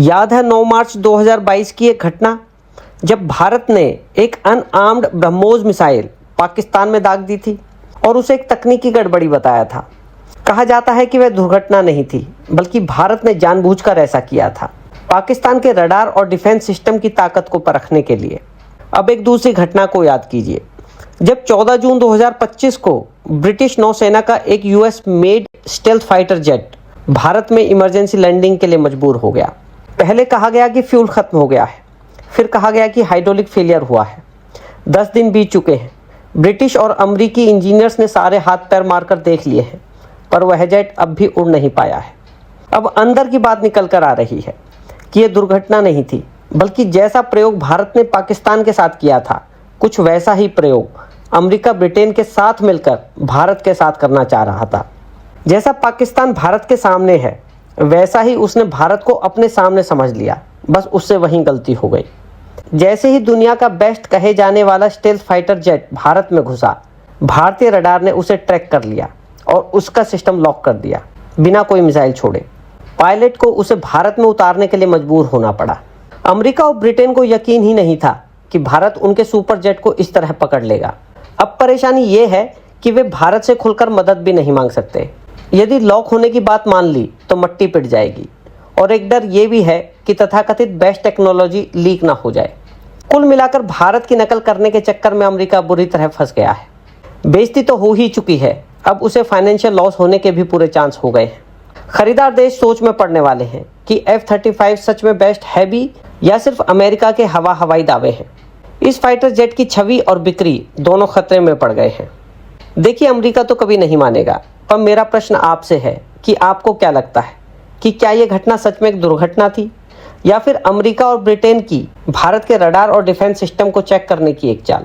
याद है 9 मार्च 2022 की एक घटना, जब भारत ने एक अनआर्म्ड ब्रह्मोस मिसाइल पाकिस्तान में दाग दी थी और उसे एक तकनीकी गड़बड़ी बताया था। कहा जाता है कि वह दुर्घटना नहीं थी, बल्कि भारत ने जानबूझकर ऐसा किया था, पाकिस्तान के रडार और डिफेंस सिस्टम की ताकत को परखने के लिए। अब एक दूसरी घटना को याद कीजिए, जब 14 जून 2025 को ब्रिटिश नौसेना का एक US made stealth fighter jet Bharat में इमरजेंसी लैंडिंग के लिए मजबूर हो गया। पहले कहा गया कि फ्यूल खत्म हो गया है, फिर कहा गया कि हाइड्रोलिक फेलियर हुआ है। 10 दिन बीत चुके हैं। ब्रिटिश और अमरीकी इंजीनियर्स ने सारे हाथ पैर मारकर देख लिए हैं, पर वह जेट अब भी उड़ नहीं पाया है। अब अंदर की बात निकल कर आ रही है कि यह दुर्घटना नहीं थी, बल्कि जैसा प्रयोग भारत ने पाकिस्तान के साथ किया था, कुछ वैसा ही प्रयोग अमेरिका ब्रिटेन के साथ मिलकर भारत के साथ करना चाह रहा था। जैसा पाकिस्तान भारत के सामने है, वैसा ही उसने भारत को अपने सामने समझ लिया, बस उससे वहीं गलती हो गई। जैसे ही दुनिया का बेस्ट कहे जाने वाला स्टेल्थ फाइटर जेट भारत में घुसा, भारतीय रडार ने उसे ट्रैक कर लिया और उसका सिस्टम लॉक कर दिया, बिना कोई मिसाइल छोड़े। पायलट को उसे भारत में उतारने के लिए मजबूर होना पड़ा। अमेरिका और ब्रिटेन को यकीन ही नहीं था कि भारत उनके सुपर जेट को इस तरह पकड़ लेगा। अब परेशानी ये है कि वे भारत से खुलकर मदद भी नहीं मांग सकते। यदि लॉक होने की बात मान ली तो मट्टी पिट जाएगी, और एक डर ये भी है कि तथाकथित बेस्ट टेक्नोलॉजी लीक ना हो जाए। कुल मिलाकर भारत की नकल करने के चक्कर में अमेरिका बुरी तरह फंस गया है। बेइज्जती तो हो ही चुकी है, अब उसे फाइनेंशियल लॉस होने के भी पूरे चांस हो गए हैं। खरीदार देश सोच में पड़ने वाले हैं कि F-35 सच में बेस्ट है भी, या सिर्फ अमेरिका के हवाई दावे हैं। इस फाइटर जेट की छवि और बिक्री दोनों खतरे में पड़ गए हैं। देखिए, अमेरिका तो कभी नहीं मानेगा, पर मेरा प्रश्न आपसे है कि आपको क्या लगता है कि क्या यह घटना सच में एक दुर्घटना थी, या फिर अमेरिका और ब्रिटेन की भारत के रडार और डिफेंस सिस्टम को चेक करने की एक चाल।